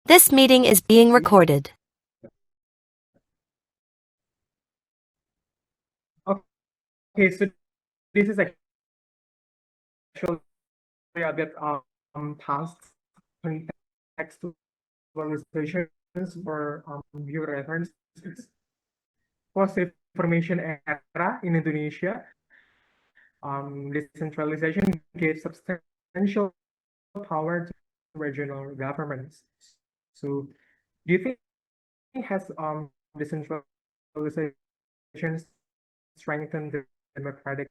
This meeting is being recorded. Okay, so this is actually a bit past contextualizations for viewer reference. Post-information era in Indonesia, decentralization gave substantial power to regional governments. So, do you think has decentralization strengthened the democratic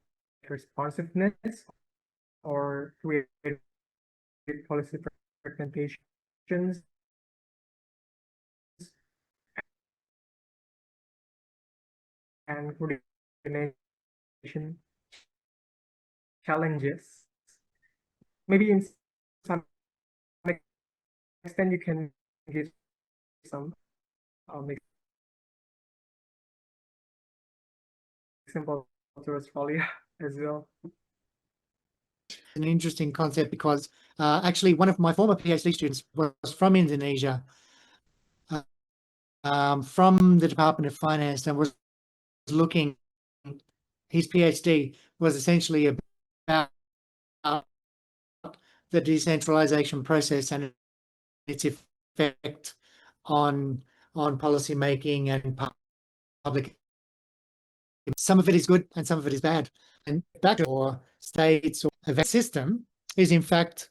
responsiveness or created policy fragmentations and coordination challenges? Maybe in some extent you can give some example to Australia as well. An interesting concept because actually one of my former PhD students was from Indonesia, from the Department of Finance, and was looking, his PhD was essentially about the decentralization process and its effect on policy making and public. Some of it is good and some of it is bad. And back or states or a system is in fact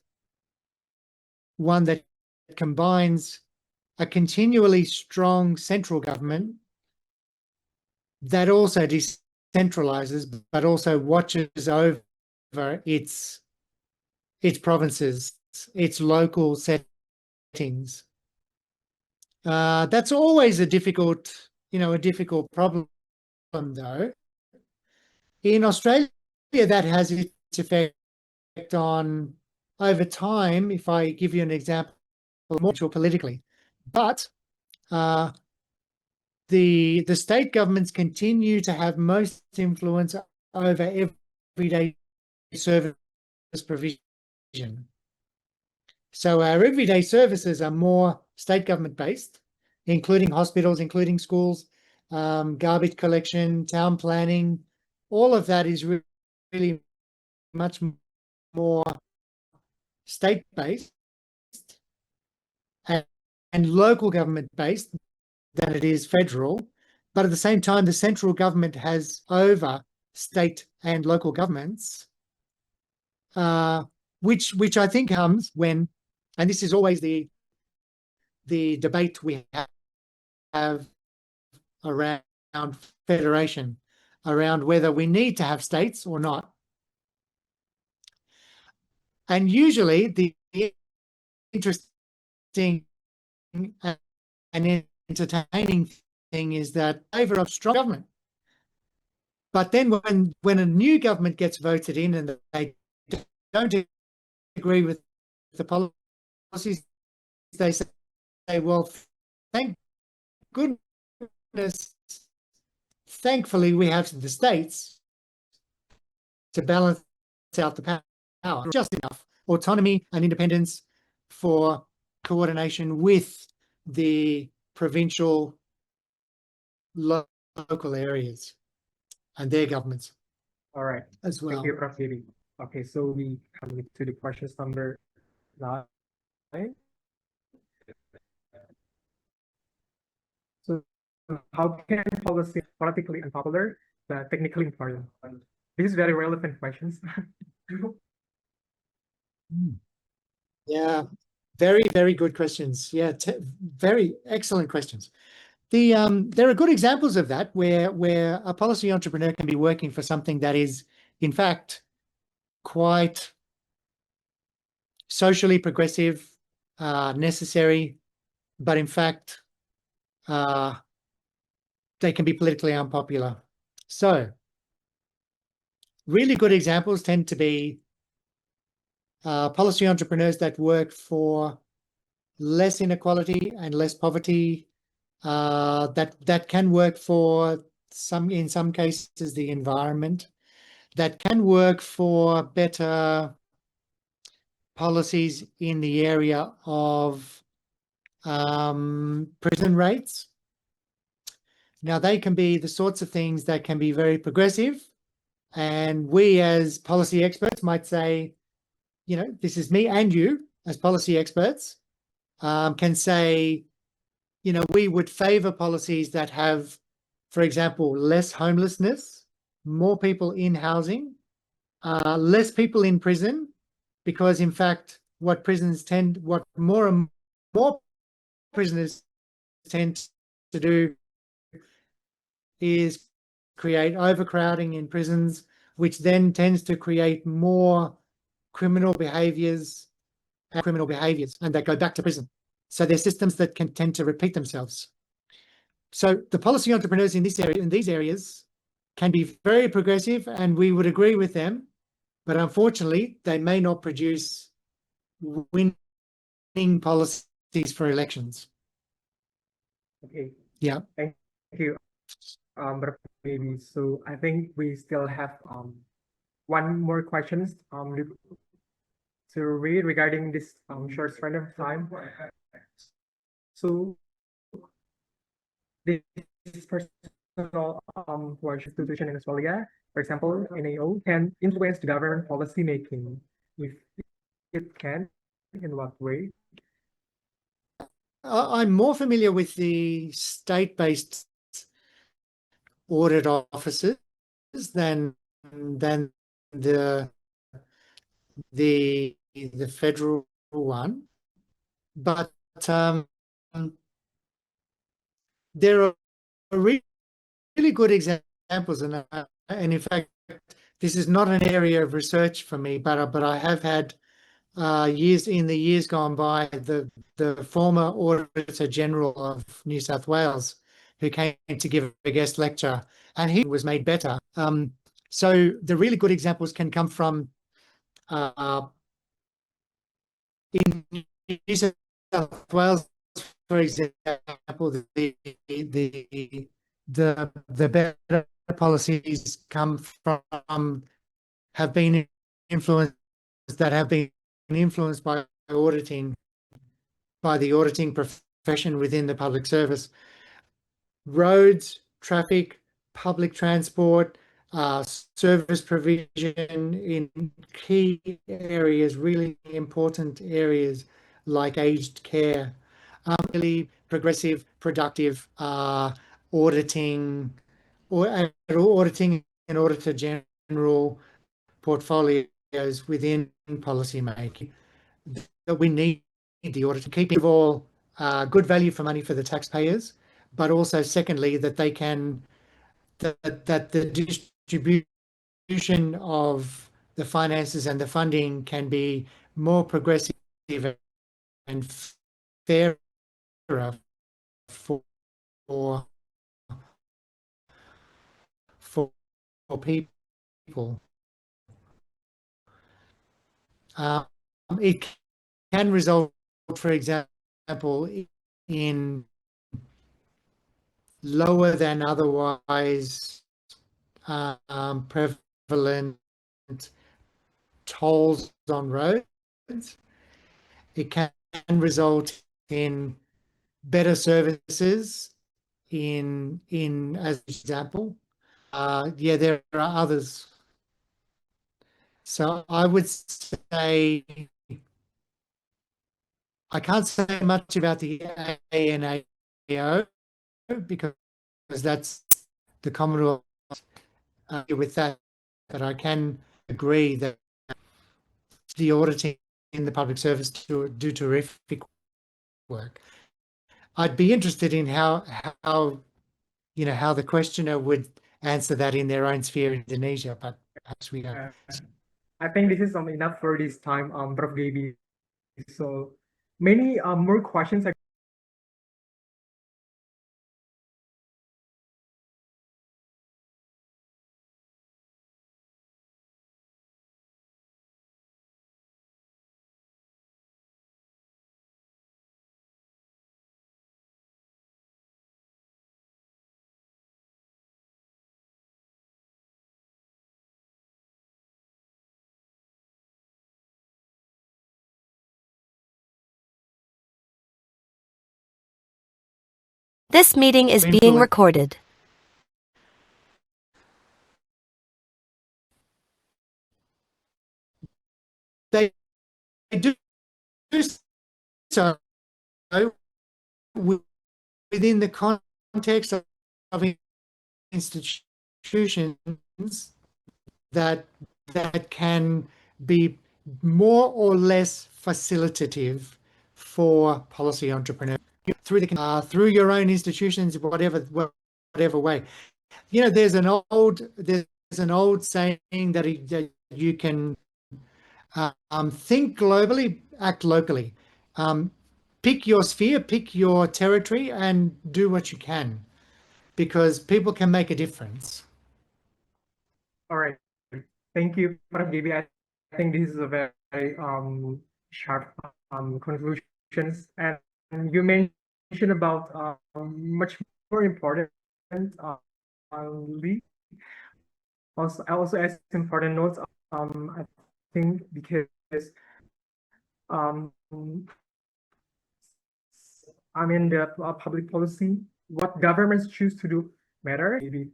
one that combines a continually strong central government that also decentralizes, but also watches over its provinces, its local settings. That's always a difficult problem, though. In Australia, that has its effect on over time. If I give you an example, more politically, but the state governments continue to have most influence over everyday service provision. So our everyday services are more state government based, including hospitals, including schools, garbage collection, town planning. All of that is really much more state based and local government based than it is federal. But at the same time, the central government has over state and local governments, which I think comes when, and this is always the debate we have around federation, around whether we need to have states or not. And usually the interesting and entertaining thing is that favor of strong government. But then when a new government gets voted in and they don't agree with the policies, they say, well, thank goodness, thankfully we have the states to balance out the power, just enough autonomy and independence for coordination with the provincial local areas and their governments. All right, as well. Thank you, Prof. Didi. Okay, so we come to the questions number 9. So how can policy be politically unpopular but technically important? This is very relevant questions. Yeah, very, very good questions. Yeah, very excellent questions. There are good examples of that where a policy entrepreneur can be working for something that is, in fact, quite socially progressive, necessary, but in fact, they can be politically unpopular. So, really good examples tend to be policy entrepreneurs that work for less inequality and less poverty, that can work for in some cases, the environment, that can work for better policies in the area of prison rates. Now, they can be the sorts of things that can be very progressive. And we as policy experts might say, this is me and you as policy experts, can say, we would favor policies that have, for example, less homelessness, more people in housing, less people in prison, because in fact, what more and more prisoners tend to do is create overcrowding in prisons, which then tends to create more criminal behaviors, and that go back to prison. So there's systems that can tend to repeat themselves. So the policy entrepreneurs in these areas can be very progressive, and we would agree with them, but unfortunately, they may not produce winning policies for elections. Okay. Yeah. Thank you, Prof. Gaby. So I think we still have one more questions to read regarding this short span of time. So this personal institution in Australia, for example, NAO, can influence the government policy making. If it can, in what way? I'm more familiar with the state-based audit offices than the federal one, but there are really good examples, and in fact, this is not an area of research for me, but I have had years gone by, the former Auditor General of New South Wales, who came to give a guest lecture, and he was made better. So the really good examples can come from in New South Wales, for example, the better policies come from have been influenced by the auditing profession within the public service. Roads, traffic, public transport, service provision in key areas, really important areas like aged care, really progressive, productive auditing and auditor general portfolios within policy making. That we need the audit to keep all good value for money for the taxpayers, but also secondly that they can that the distribution of the finances and the funding can be more progressive and fairer for people. It can result, for example, in lower than otherwise prevalent tolls on roads. It can result in better services in as an example. There are others. So I would say I can't say much about the ANAO because that's the Commonwealth with that, but I can agree that the auditing in the public service do terrific work. I'd be interested in how the questioner would answer that in their own sphere in Indonesia, but perhaps we don't. I think this is enough for this time, Prof. Gaby. So many more questions This meeting is being Influence- recorded. They do so within the context of institutions that can be more or less facilitative for policy entrepreneurs through your own institutions, whatever way. You know, there's an old saying that you can think globally, act locally. Pick your sphere, pick your territory, and do what you can, because people can make a difference. All right. Thank you, Prof. Gaby. I think this is a very sharp conclusions, and you mentioned about much more important lead. Also as important notes. I think because I mean the public policy, what governments choose to do matter. Maybe.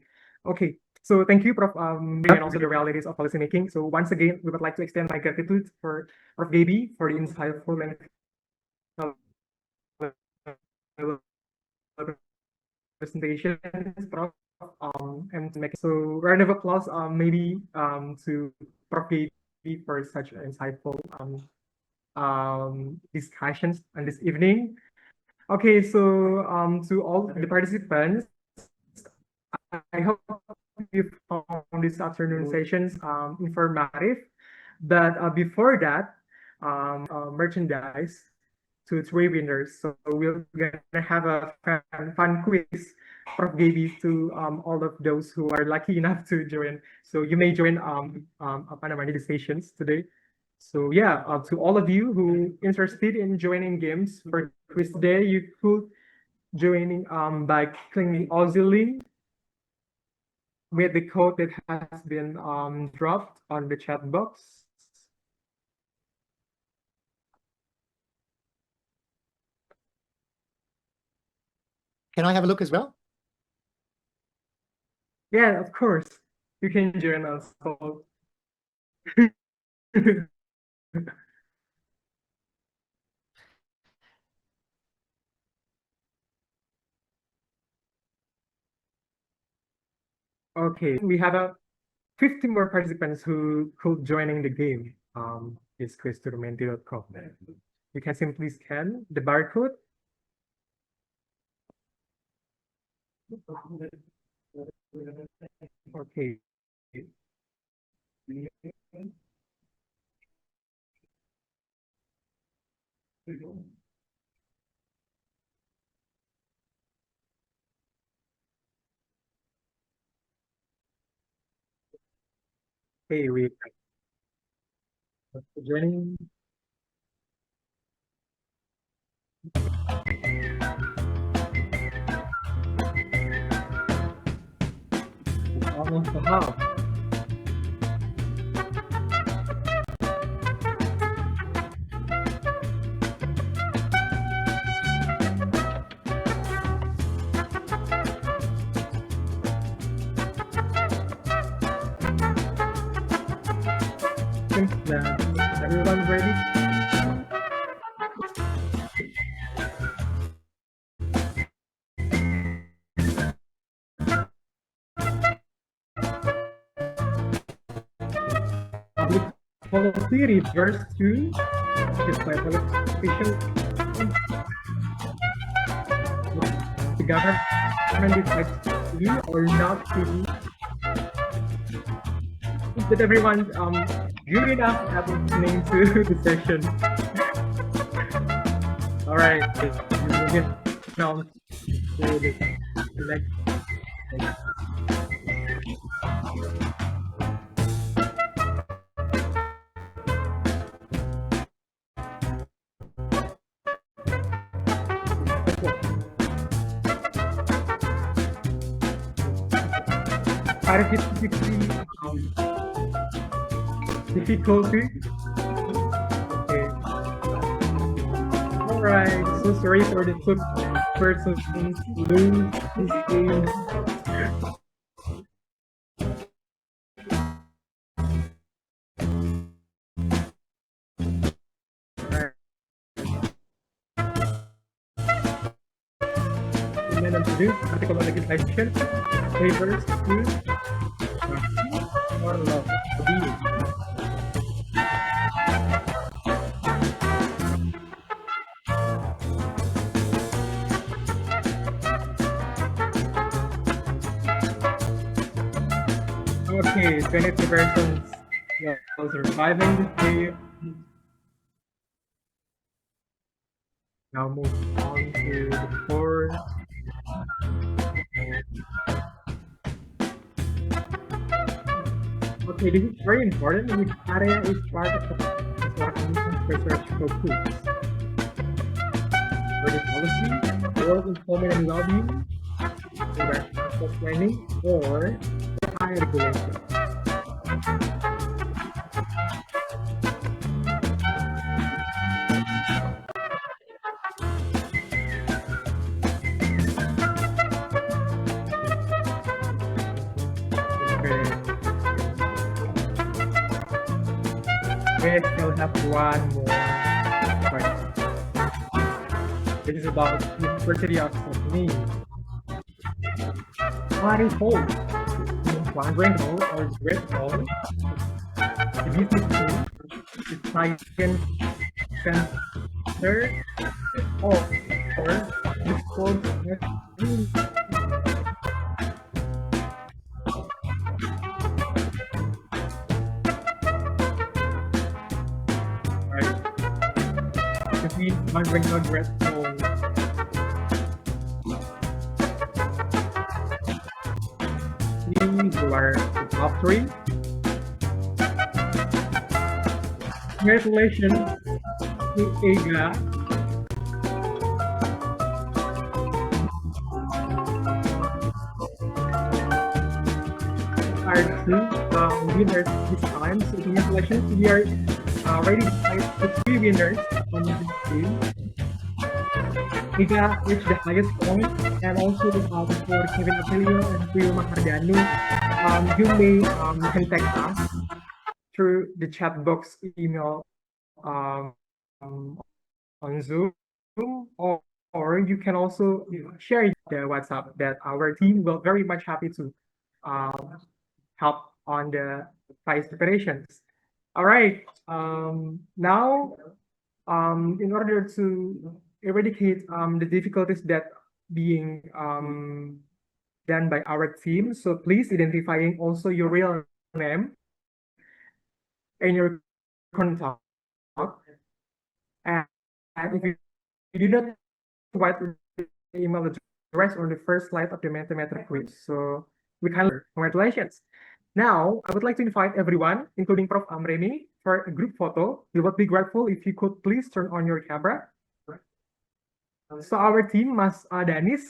Okay. So thank you, Prof. And also the realities of policymaking. So once again, we would like to extend my gratitude for Prof. Gaby for the insightful and presentation, Prof. And to make so round of applause, maybe to Prof. Gaby for such insightful discussions on this evening. Okay, so to all the participants, I hope you found this afternoon sessions informative. But before that, merchandise to three winners. So we're gonna have a fun quiz, Prof. Gaby, to all of those who are lucky enough to join. So you may join Panama sessions today. So yeah, to all of you who interested in joining games for quiz today, you could joining by clicking the Aussie link with the code that has been dropped on the chat box. Can I have a look as well? Yeah, of course. You can join us. So okay, we have 50 more participants who could joining the game. It's quiz2romanti.com. You can simply scan the barcode. Okay. Hey, we joining. Almost a half. Think that everyone's ready. Public policy refers to is by official the government decides to be or not to be. That everyone good enough at listening to the session. All right, we'll get now to the next. Difficulty. Okay. All right. So sorry for the person lose his game. Alright. And then introduce article legislation favors to or lobbying. Okay, 22 persons while surviving this day. Now move on to the fourth. Okay, this is very important. Which area is part of the research focus? Whether policy, or employment and lobbying, environmental planning, or higher regulation. We still have one more question. This is about University of Sydney. What is home? Wandering hole or great hole? The business team is science center or the sports. Between wandering hole and great hole. These are the top three. Congratulations to Aga. Are two winners this time. So congratulations. We are ready to fight the three winners on this team. Aga reached the highest point, and also for Kevin Apelio and Rio Mahardanu, you may contact us through the chat box email on Zoom, or you can also share the WhatsApp that our team will very much happy to help on the prize preparations. All right, now in order to eradicate the difficulties that being done by our team, so please identifying also your real name and your contact. And if you do not provide the email address on the first slide of the Mentimeter quiz, so we can congratulations. Now, I would like to invite everyone, including Prof. Amreni, for a group photo. We would be grateful if you could please turn on your camera. So our team, Mas Danis,